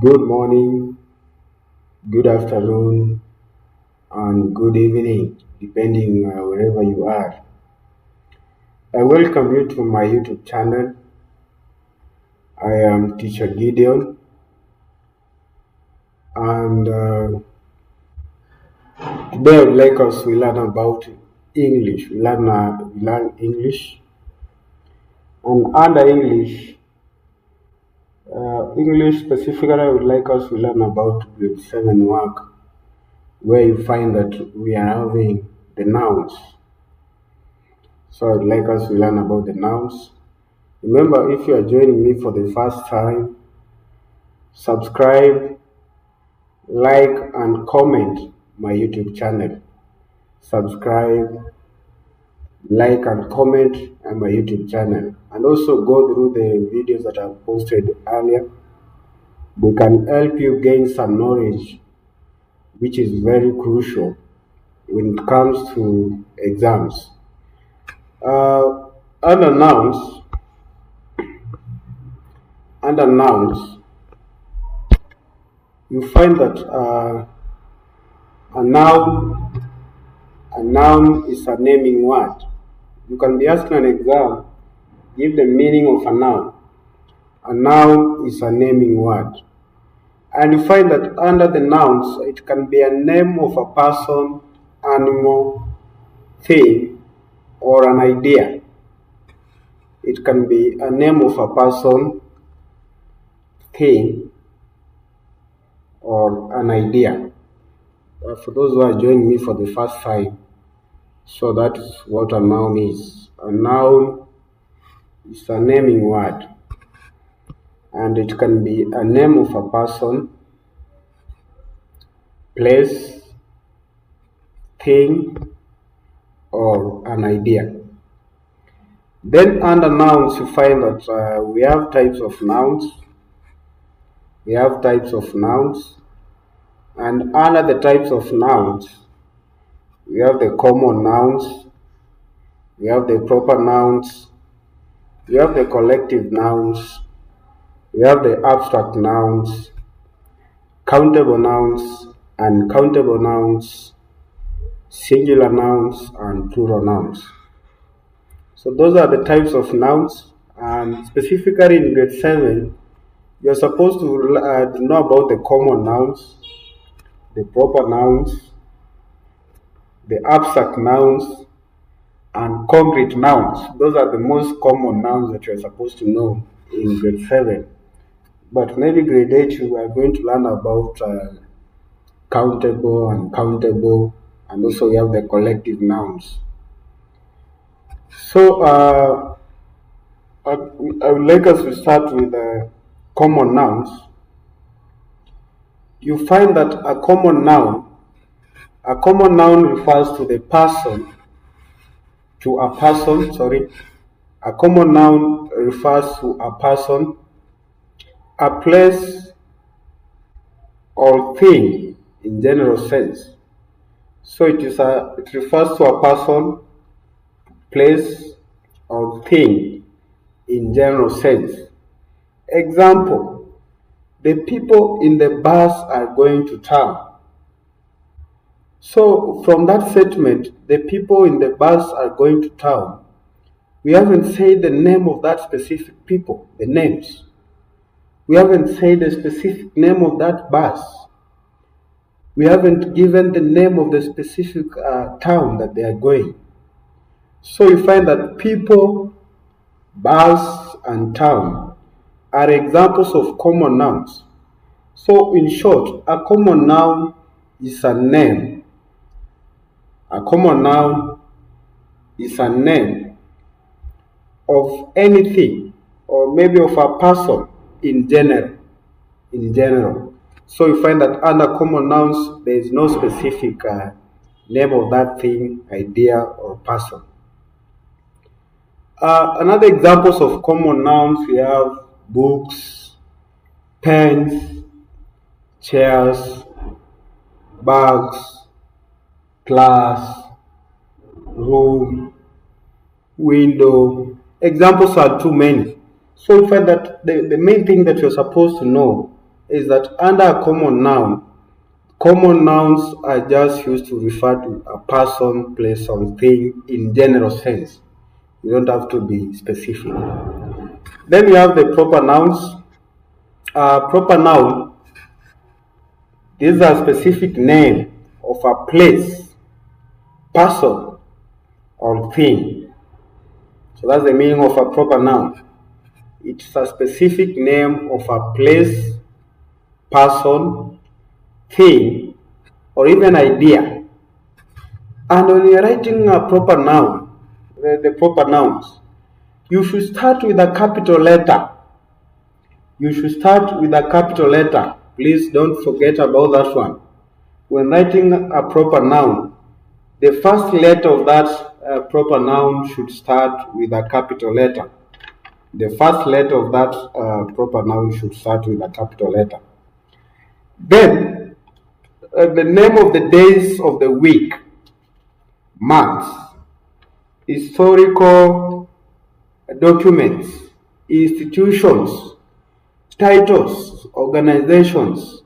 Good morning, good afternoon, and good evening, depending wherever you are. I welcome you to my YouTube channel. I am Teacher Gideon, and today I would like us to learn about English. We learn English, and under English specifically, I would like us to learn about grade 7 work, where you find that we are having the nouns. So I would like us to learn about the nouns. Remember, if you are joining me for the first time, subscribe, like, and comment my YouTube channel. Subscribe, like, and comment on my YouTube channel. And also go through the videos that I've posted earlier. They can help you gain some knowledge, which is very crucial when it comes to exams. Uh, under nouns, under nouns, you find that a noun is a naming word. You can be asked in an exam, give the meaning of a noun. A noun is a naming word. And you find that under the nouns, it can be a name of a person, animal, thing, or an idea. It can be a name of a person, thing, or an idea. For those who are joining me for the first time, so that is what a noun is. A noun is a naming word, and it can be a name of a person, place, thing, or an idea. Then under nouns, you find that we have types of nouns. We have types of nouns, and under the types of nouns, we have the common nouns, we have the proper nouns, we have the collective nouns, we have the abstract nouns, countable nouns, uncountable nouns, singular nouns, and plural nouns. So those are the types of nouns, and specifically in grade 7, you're supposed to know about the common nouns, the proper nouns, the abstract nouns, and concrete nouns. Those are the most common nouns that you're supposed to know in grade 7. But maybe grade 8, you are going to learn about countable and countable, and also we have the collective nouns. So I would like us to start with common nouns. You find that a common noun refers to the person, A common noun refers to a person, a place, or thing in general sense. So it refers to a person, place, or thing in general sense. Example, the people in the bus are going to town. So from that statement, the people in the bus are going to town, we haven't said the name of that specific people, the names. We haven't said the specific name of that bus. We haven't given the name of the specific town that they are going. So you find that people, bus, and town are examples of common nouns. So in short, a common noun is a name. A common noun is a name of anything, or maybe of a person in general. So you find that under common nouns, there is no specific name of that thing, idea, or person. Another examples of common nouns, we have books, pens, chairs, bags, class, room, window. Examples are too many. So you find that the main thing that you're supposed to know is that under a common noun, common nouns are just used to refer to a person, place, or thing in general sense. You don't have to be specific. Then we have the proper nouns. Proper noun, this is a specific name of a place, person, or thing. So that's the meaning of a proper noun. It's a specific name of a place, person, thing, or even idea. And when you're writing a proper noun, the proper nouns, you should start with a capital letter. You should start with a capital letter. Please don't forget about that one. When writing a proper noun, the first letter of that proper noun should start with a capital letter. The first letter of that proper noun should start with a capital letter. Then, the name of the days of the week, months, historical documents, institutions, titles, organizations,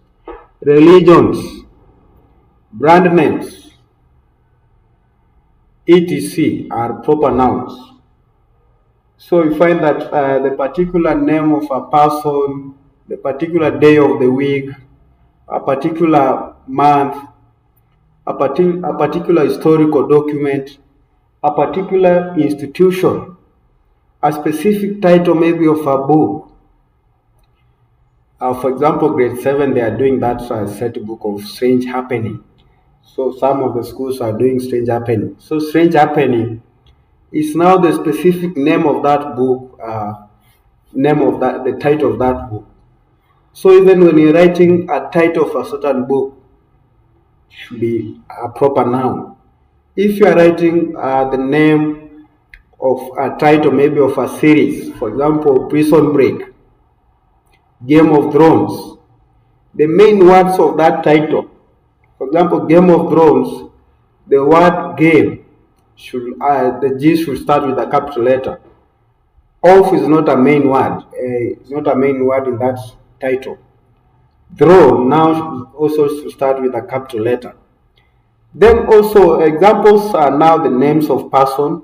religions, brand names, etc. are proper nouns. So you find that the particular name of a person, the particular day of the week, a particular month, a particular historical document, a particular institution, a specific title maybe of a book. For example, grade 7, they are doing that set book of Strange Happening. So some of the schools are doing Strange Happening. So Strange Happening is now the specific name of that book, the title of that book. So even when you're writing a title of a certain book, it should be a proper noun. If you are writing the name of a title, maybe of a series, for example, Prison Break, Game of Thrones, the main words of that title, for example, Game of Thrones, the word game the G should start with a capital letter. Of is not a main word. It's not a main word in that title. Throne now also should start with a capital letter. Then also examples are now the names of person.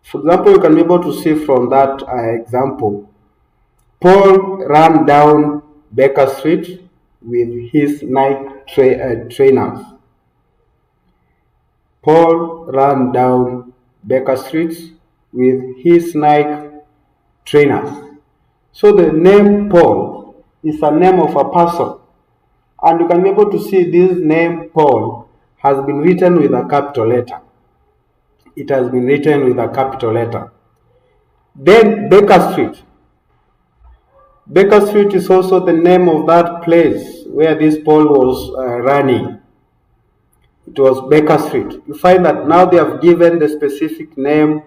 For example, you can be able to see from that example, Paul ran down Baker Street with his Nike trainers. Paul ran down Baker Street with his Nike trainers. So the name Paul is a name of a person. And you can be able to see this name Paul has been written with a capital letter. It has been written with a capital letter. Then Baker Street. Baker Street is also the name of that place where this Paul was running. It was Baker Street. You find that now they have given the specific name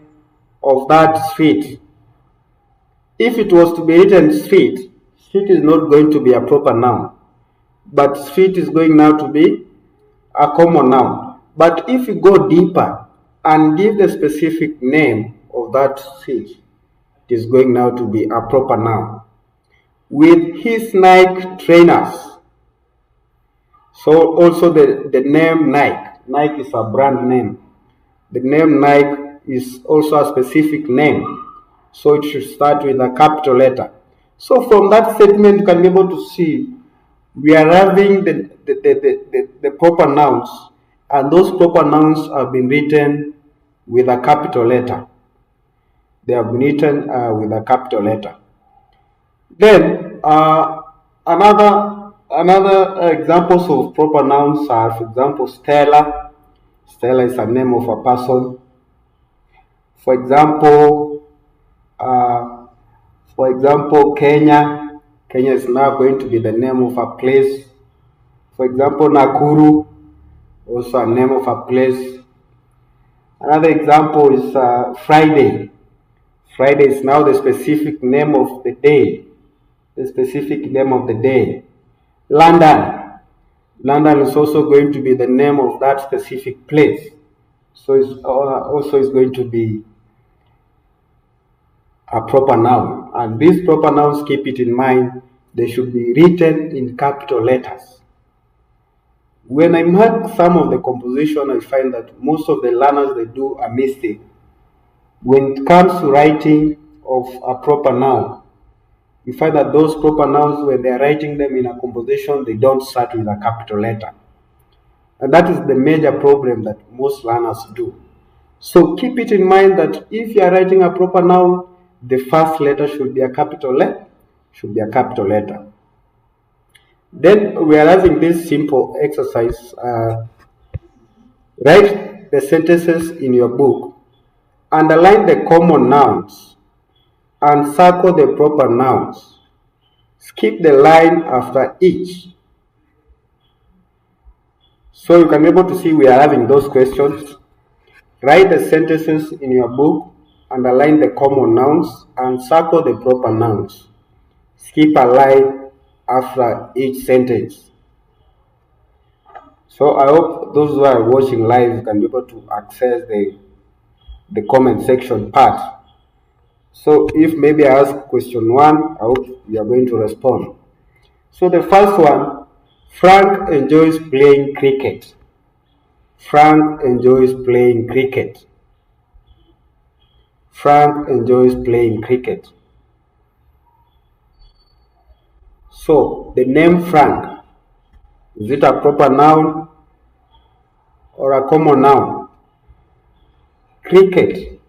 of that street. If it was to be written street, street is not going to be a proper noun, but street is going now to be a common noun. But if you go deeper and give the specific name of that street, it is going now to be a proper noun. With his Nike trainers. So also the name Nike. Nike is a brand name. The name Nike is also a specific name. So it should start with a capital letter. So from that statement, you can be able to see we are having the proper nouns, and those proper nouns have been written with a capital letter. They have been written with a capital letter. Then another examples of proper nouns are, for example, Stella. Stella is a name of a person. For example, Kenya. Kenya is now going to be the name of a place. For example, Nakuru, also a name of a place. Another example is Friday. Friday is now the specific name of the day. The specific name of the day. London. London is also going to be the name of that specific place. So it's also is going to be a proper noun. And these proper nouns, keep it in mind, they should be written in capital letters. When I mark some of the composition, I find that most of the learners, they do a mistake. When it comes to writing of a proper noun, you find that those proper nouns, when they are writing them in a composition, they don't start with a capital letter. And that is the major problem that most learners do. So keep it in mind that if you are writing a proper noun, the first letter should be a capital letter. Then we are having this simple exercise. Write the sentences in your book. Underline the common nouns and circle the proper nouns. Skip the line after each. So you can be able to see we are having those questions. Write the sentences in your book, underline the common nouns, and circle the proper nouns. Skip a line after each sentence. So I hope those who are watching live can be able to access the comment section part. So if maybe I ask question 1, I hope you are going to respond. So the first one, Frank enjoys playing cricket. Frank enjoys playing cricket. Frank enjoys playing cricket. So the name Frank, is it a proper noun or a common noun? Cricket.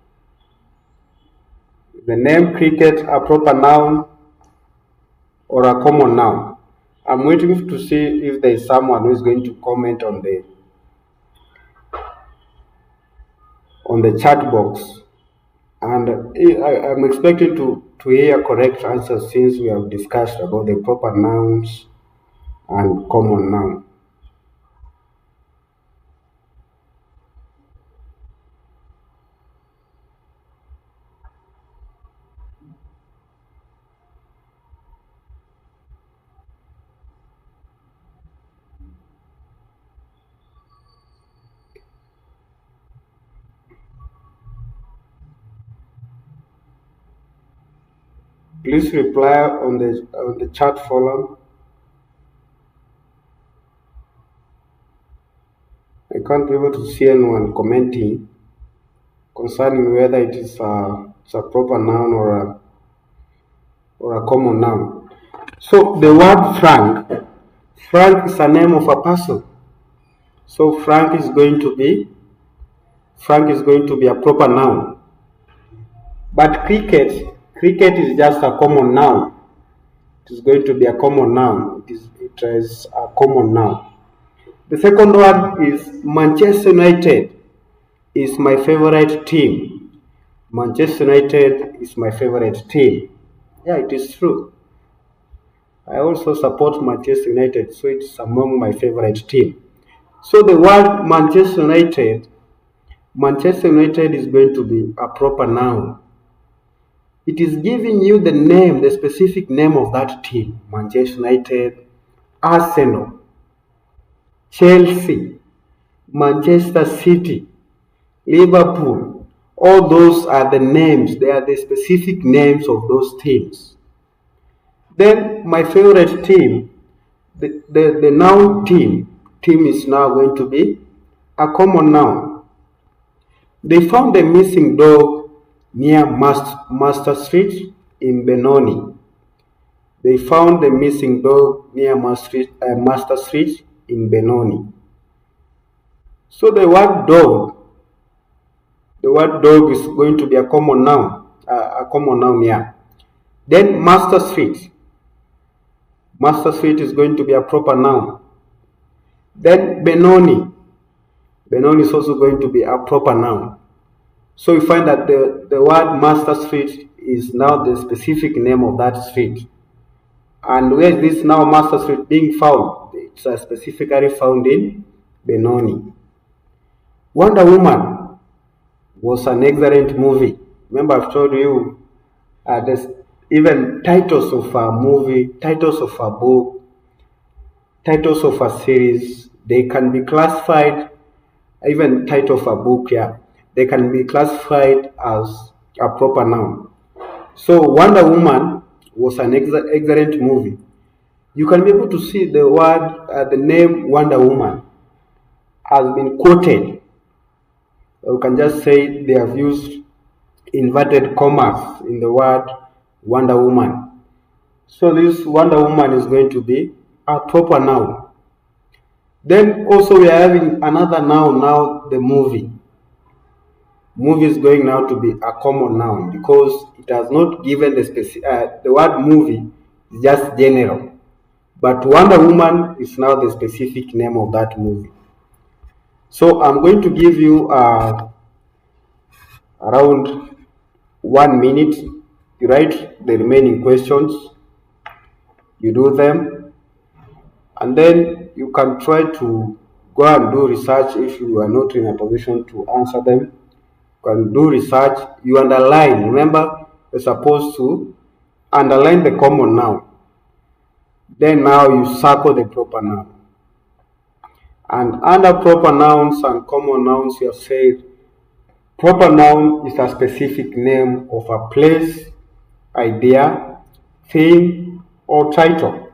The name cricket a proper noun or a common noun? I'm waiting to see if there is someone who is going to comment on the chat box. And I'm expecting to hear correct answers since we have discussed about the proper nouns and common noun. Please reply on the chat forum. I can't be able to see anyone commenting concerning whether it is a proper noun or a common noun. So the word Frank is a name of a person. So Frank is going to be a proper noun. But cricket is just a common noun. It is going to be a common noun. It is a common noun. The second one is Manchester United is my favorite team. Manchester United is my favorite team. Yeah, it is true. I also support Manchester United, so it's among my favorite team. So the word Manchester United is going to be a proper noun. It is giving you the name, the specific name of that team. Manchester United, Arsenal, Chelsea, Manchester City, Liverpool. All those are the names. They are the specific names of those teams. Then my favorite team, the noun team is now going to be a common noun. They found a missing dog near Master Street in Benoni. They found the missing dog near Master Street in Benoni. So the word dog is going to be a common noun here. Then Master Street is going to be a proper noun. Then Benoni is also going to be a proper noun. So you find that the word Master Street is now the specific name of that street. And where is this now Master Street being found? It's specifically found in Benoni. Wonder Woman was an excellent movie. Remember, I've told you there's even titles of a movie, titles of a book, titles of a series, they can be classified, even title of a book, yeah, they can be classified as a proper noun. So Wonder Woman was an excellent movie. you can be able to see the word, the name Wonder Woman has been quoted. Or you can just say they have used inverted commas in the word Wonder Woman. So this Wonder Woman is going to be a proper noun. Then also we are having another noun now, the movie. Movie is going now to be a common noun because it has not given the word movie is just general. But Wonder Woman is now the specific name of that movie. So I'm going to give you around 1 minute. You write the remaining questions, you do them, and then you can try to go and do research if you are not in a position to answer them. You can do research, you underline. Remember, you're supposed to underline the common noun. Then now you circle the proper noun. And under proper nouns and common nouns, you have said proper noun is a specific name of a place, idea, thing, or title.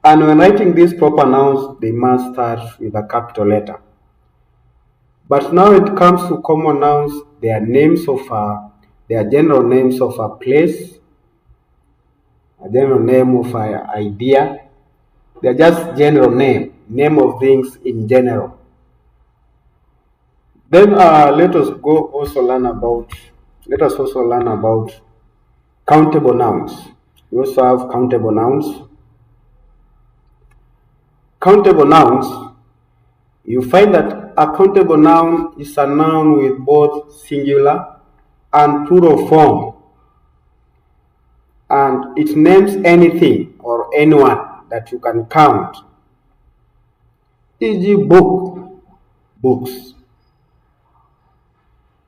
And when writing these proper nouns, they must start with a capital letter. But now it comes to common nouns, they are general names of a place, a general name of an idea. They are just general name of things in general. Then let us also learn about countable nouns. We also have countable nouns. Countable nouns, you find that a countable noun is a noun with both singular and plural form. And it names anything or anyone that you can count. E.g. books.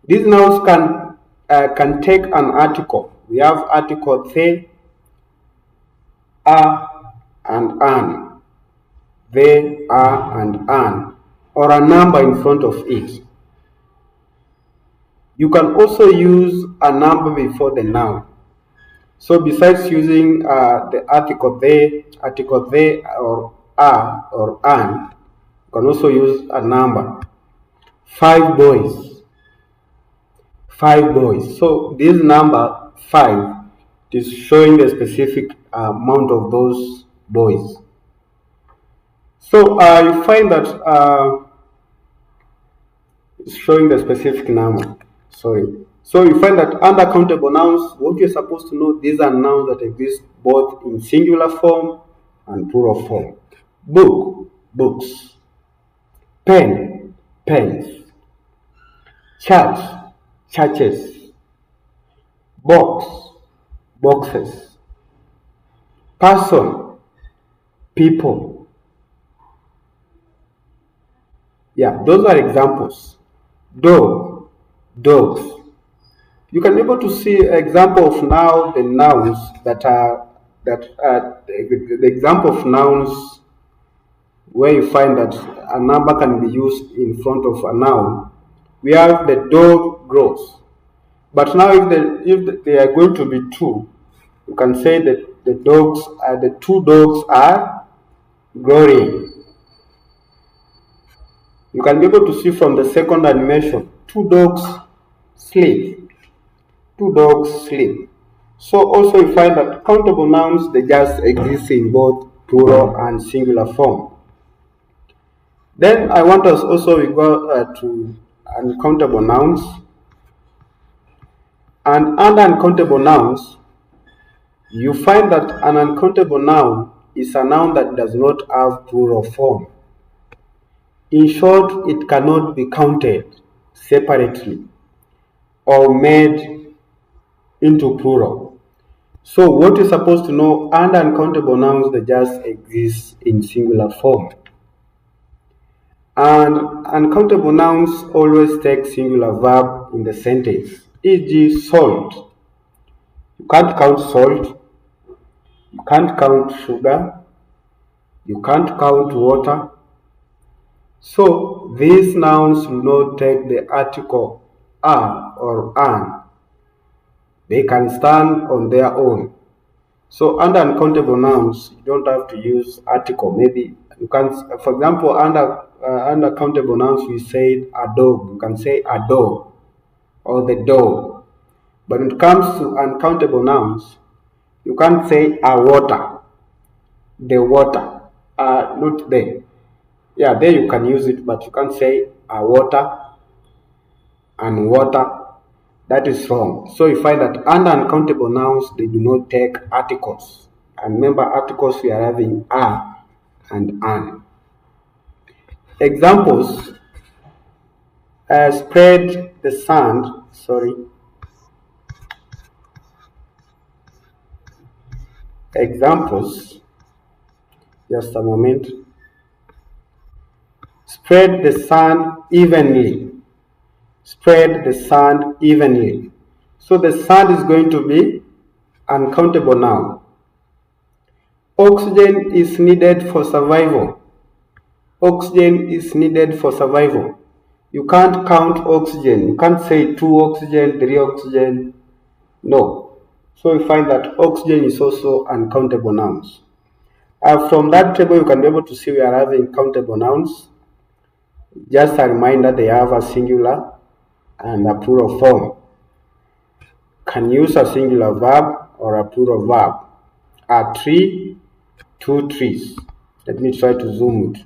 These nouns can take an article. We have article they, are, and an. They, are, and an, or a number in front of it. You can also use a number before the noun. So besides using the article they, or are, or an, you can also use a number. 5 boys. 5 boys. So this number 5 is showing the specific amount of those boys. So you find that it's showing the specific number. Sorry. So you find that under countable nouns, what you're supposed to know, these are nouns that exist both in singular form and plural form. Book, books. Pen, pens. Church, churches. Box, boxes. Person, people. Yeah, those are examples. Dog, dogs. You can be able to see an example of now the nouns the example of nouns where you find that a number can be used in front of a noun. We have the dog grows. But now if they are going to be 2, you can say that the 2 dogs are growing. You can be able to see from the second animation, 2 dogs sleep. 2 dogs sleep. So also you find that countable nouns, they just exist in both plural and singular form. Then I want us also to go to uncountable nouns. And under uncountable nouns, you find that an uncountable noun is a noun that does not have plural form. In short, it cannot be counted separately or made into plural. So what you're supposed to know, under uncountable nouns, they just exist in singular form. And uncountable nouns always take singular verb in the sentence, e.g. salt. You can't count salt, you can't count sugar, you can't count water. So these nouns do not take the article a or an. They can stand on their own. So under uncountable nouns, you don't have to use article. Maybe you can, for example, under countable nouns, we said a dog. You can say a dog or the dog. But when it comes to uncountable nouns, you can't say a water, the water, not there. Yeah, there you can use it, but you can't say a water and water. That is wrong. So you find that under uncountable nouns, they do not take articles. And remember, articles we are having are and an. Examples: spread the sand. Sorry. Examples. Just a moment. Spread the sand evenly. Spread the sand evenly. So the sand is going to be uncountable noun. Oxygen is needed for survival. Oxygen is needed for survival. You can't count oxygen. You can't say 2 oxygen, 3 oxygen. No. So you find that oxygen is also uncountable nouns. From that table, you can be able to see we are having countable nouns. Just a reminder, they have a singular and a plural form. Can use a singular verb or a plural verb. A tree, 2 trees. Let me try to zoom it.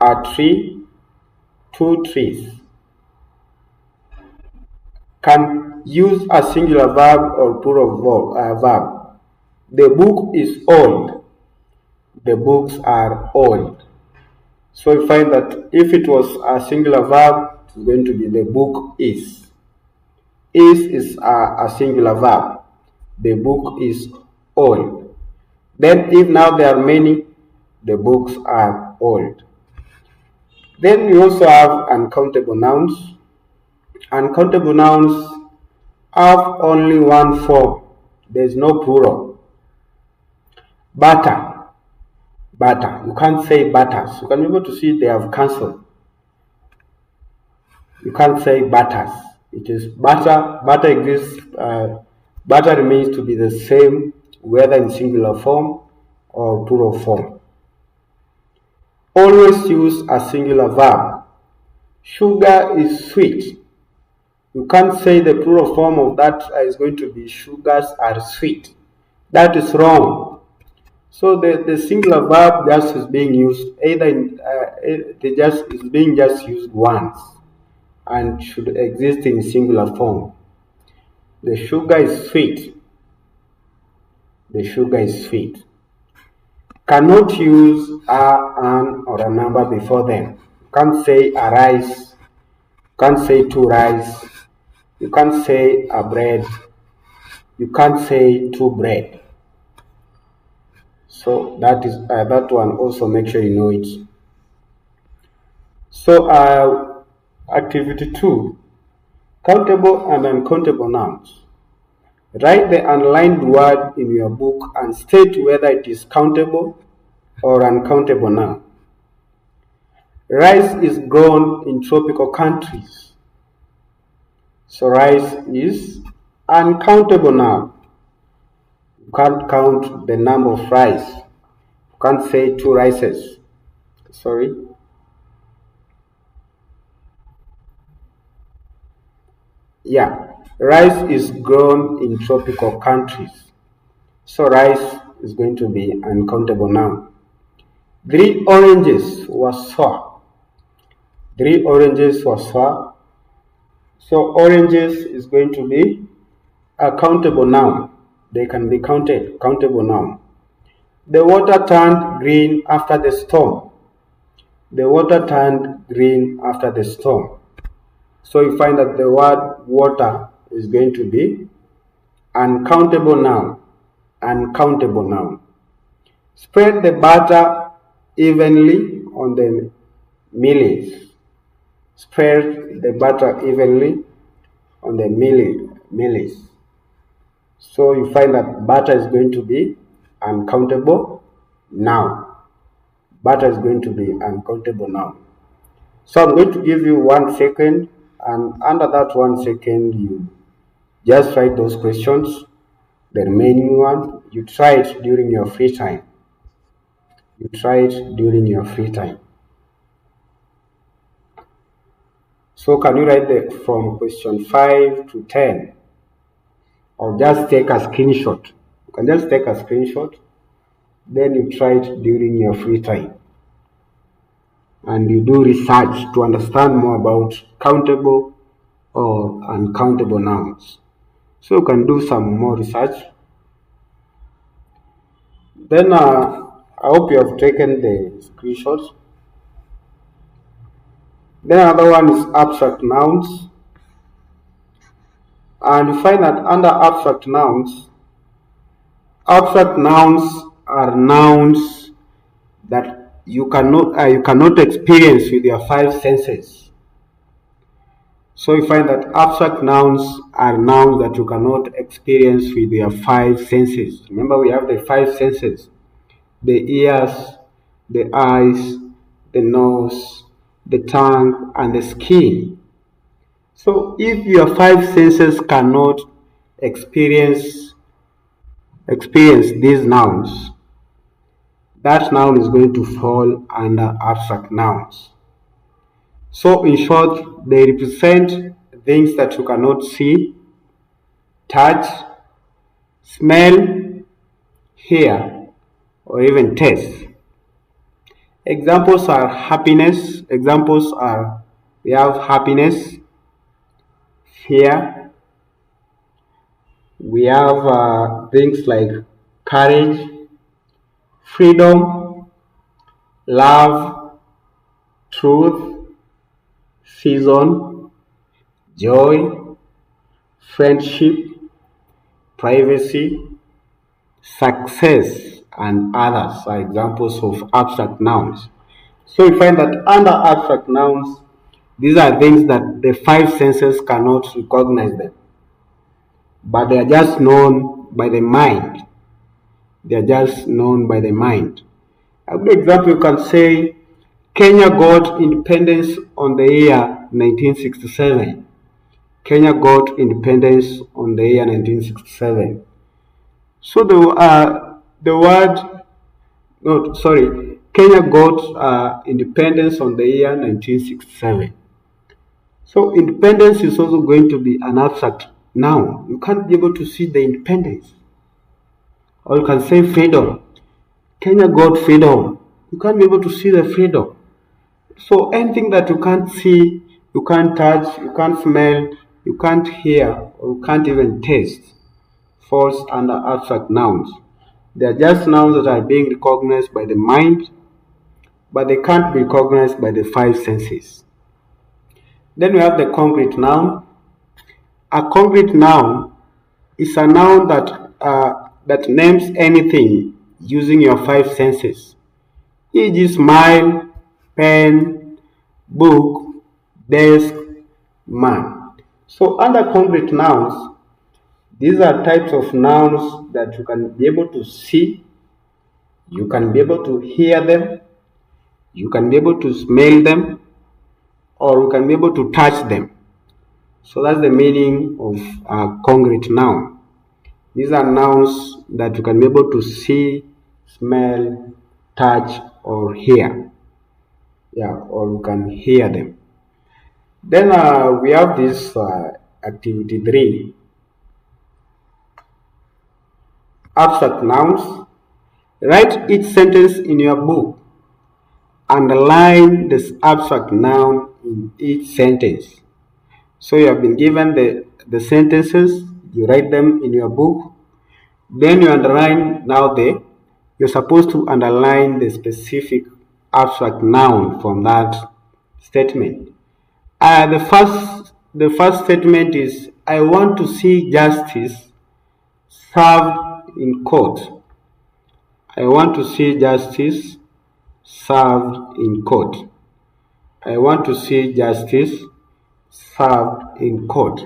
A tree, 2 trees. Can use a singular verb or plural verb. The book is old. The books are old. So you find that if it was a singular verb, it's going to be the book is. Is a singular verb. The book is old. Then if now there are many, the books are old. Then we also have uncountable nouns. Uncountable nouns have only one form. There is no plural. Butter. Butter. You can't say butters. You can be able to see they have cancelled. You can't say butters. It is butter. Butter exists. Butter remains to be the same, whether in singular form or plural form. Always use a singular verb. Sugar is sweet. You can't say the plural form of that is going to be sugars are sweet. That is wrong. So the singular verb just is being used either is being used once and should exist in singular form. The sugar is sweet. The sugar is sweet. Cannot use an, or a number before them. You can't say a rice. You can't say 2 rice. You can't say a bread. You can't say 2 bread. So that is that one. Also make sure you know it. So activity 2, countable and uncountable nouns. Write the underlined word in your book and state whether it is countable or uncountable noun. Rice is grown in tropical countries. So rice is uncountable noun. You can't count the number of rice. You can't say 2 rices. Sorry. Yeah, rice is grown in tropical countries. So rice is going to be uncountable noun. 3 oranges were sour. 3 oranges were sour. So oranges is going to be a countable noun. They can be counted, countable noun. The water turned green after the storm. The water turned green after the storm. So you find that the word water is going to be uncountable noun. Uncountable noun. Spread the butter evenly on the mealies. Spread the butter evenly on the mealies. So you find that butter is going to be uncountable noun. Butter is going to be uncountable noun. So I'm going to give you 1 second, and under that 1 second, you just write those questions. The remaining one, you try it during your free time. You try it during your free time. So can you write from question 5 to 10? Or just take a screenshot. You can just take a screenshot, then you try it during your free time. And you do research to understand more about countable or uncountable nouns. So you can do some more research. Then I hope you have taken the screenshots. Then another one is abstract nouns. And you find that under abstract nouns are nouns that you cannot experience with your five senses. So you find that abstract nouns are nouns that you cannot experience with your five senses. Remember, we have the five senses: the ears, the eyes, the nose, the tongue, and the skin. So if your five senses cannot experience these nouns, that noun is going to fall under abstract nouns. So in short, they represent things that you cannot see, touch, smell, hear, or even taste. Examples are happiness. Examples are, we have happiness, fear. We have things like courage, freedom, love, truth, season, joy, friendship, privacy, success, and others are examples of abstract nouns. So you find that under abstract nouns, these are things that the five senses cannot recognize them, but they are just known by the mind. They are just known by the mind. A good example, you can say Kenya got independence on the year 1967. Kenya got independence on the year 1967. So Kenya got independence on the year 1967. So independence is also going to be an abstract noun. You can't be able to see the independence. Or you can say freedom. Kenya got freedom. You can't be able to see the freedom. So anything that you can't see, you can't touch, you can't smell, you can't hear, or you can't even taste falls under abstract nouns. They are just nouns that are being recognized by the mind, but they can't be recognized by the five senses. Then we have the concrete noun. A concrete noun is a noun that names anything using your five senses, e.g. smile, pen, book, desk, man. So under concrete nouns, these are types of nouns that you can be able to see, you can be able to hear them, you can be able to smell them, or you can be able to touch them. So that's the meaning of a concrete noun. These are nouns that you can be able to see, smell, touch, or hear. Yeah, or you can hear them. Then we have this activity 3. Abstract nouns. Write each sentence in your book. Underline this abstract noun in each sentence. So you have been given the sentences, you write them in your book, then you underline. Now you're supposed to underline the specific abstract noun from that statement. The first statement is, I want to see justice served in court. I want to see justice served in court. I want to see justice served in court.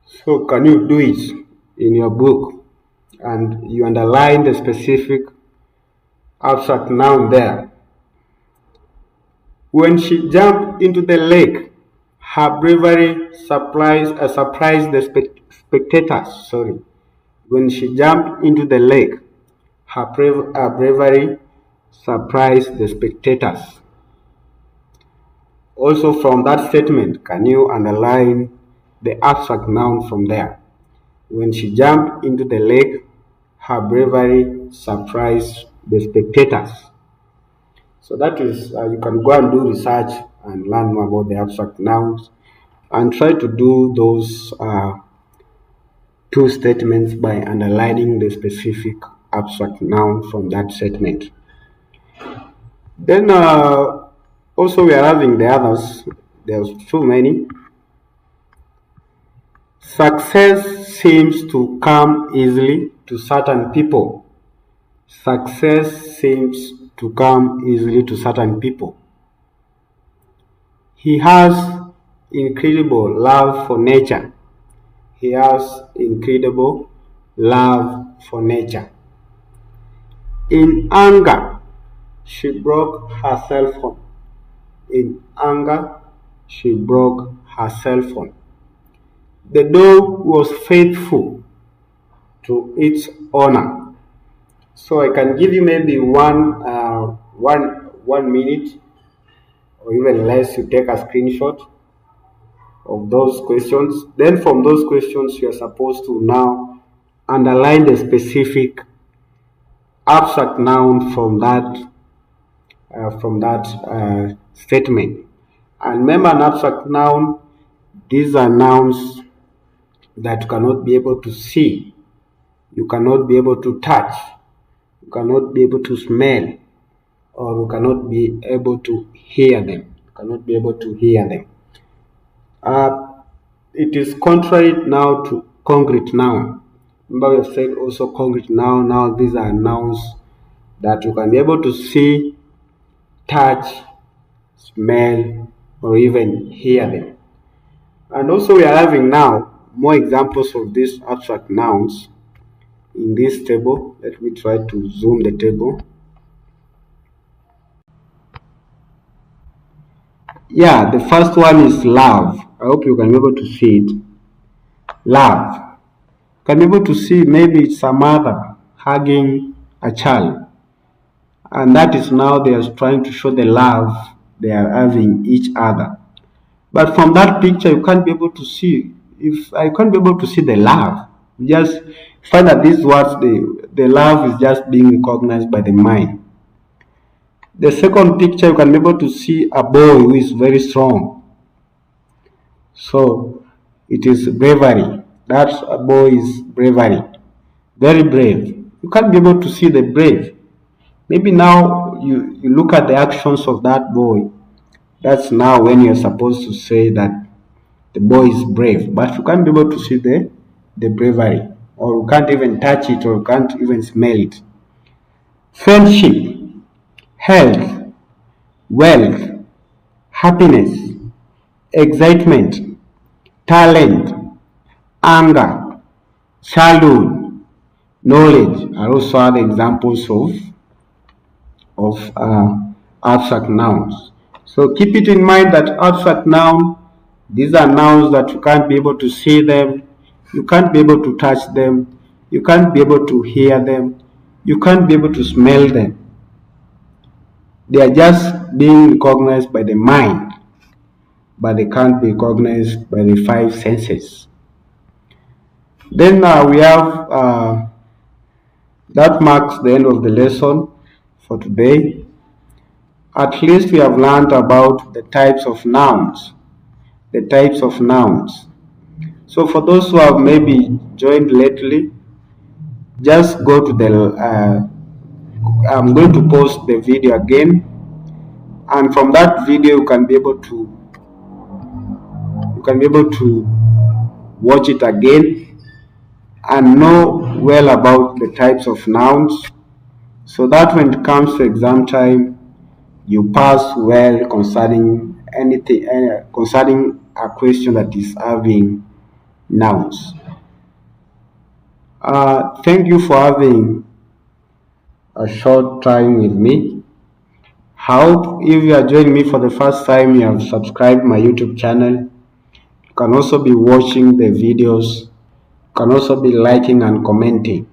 So can you do it in your book? And you underline the specific abstract noun there. When she jumped into the lake, her bravery surprised the spectators. When she jumped into the lake, her bravery surprised the spectators. Also, from that statement, can you underline the abstract noun from there? When she jumped into the lake, her bravery surprised the spectators. So that is, you can go and do research and learn more about the abstract nouns and try to do those two statements by underlining the specific abstract noun from that statement. Then also we are having the others. There's too many. Success seems to come easily to certain people. Success seems to come easily to certain people. He has incredible love for nature. He has incredible love for nature. In anger, she broke her cell phone. In anger, she broke her cell phone. The dog was faithful to its owner. So I can give you maybe one minute or even less. You take a screenshot of those questions. Then from those questions, you are supposed to now underline the specific abstract noun from that statement. And remember, an abstract noun, these are nouns that you cannot be able to see, you cannot be able to touch, you cannot be able to smell, or you cannot be able to hear them. You cannot be able to hear them. It is contrary now to concrete noun. Remember, we have said also concrete noun. Now these are nouns that you can be able to see, touch, smell, or even hear them. And also we are having now more examples of these abstract nouns in this table. Let me try to zoom the table. Yeah, the first one is love. I hope you can be able to see it. Love. You can be able to see maybe it's a mother hugging a child. And that is now they are trying to show the love they are having each other. But from that picture, you can't be able to see. If I can't be able to see the love, you just find that these words, the love is just being recognized by the mind. The second picture, you can be able to see a boy who is very strong. So it is bravery. That a boy is bravery, very brave. You can't be able to see the brave. Maybe now you look at the actions of that boy. That's now when you're supposed to say that the boy is brave, but you can't be able to see the bravery, or you can't even touch it, or you can't even smell it. Friendship, health, wealth, happiness, excitement, talent, anger, childhood, knowledge are also other examples of abstract nouns. So keep it in mind that abstract noun, these are nouns that you can't be able to see them, you can't be able to touch them, you can't be able to hear them, you can't be able to smell them. They are just being recognized by the mind, but they can't be recognized by the five senses. Then we have that marks the end of the lesson for today. At least we have learned about the types of nouns. The types of nouns. So for those who have maybe joined lately, just go to the I'm going to post the video again, and from that video you can be able to watch it again and know well about the types of nouns, so that when it comes to exam time you pass well concerning anything concerning a question that is having nouns. Thank you for having a short time with me. I hope if you are joining me for the first time, you have subscribed my YouTube channel. You can also be watching the videos. You can also be liking and commenting.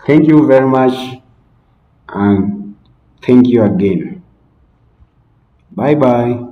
Thank you very much, and thank you again. Bye bye.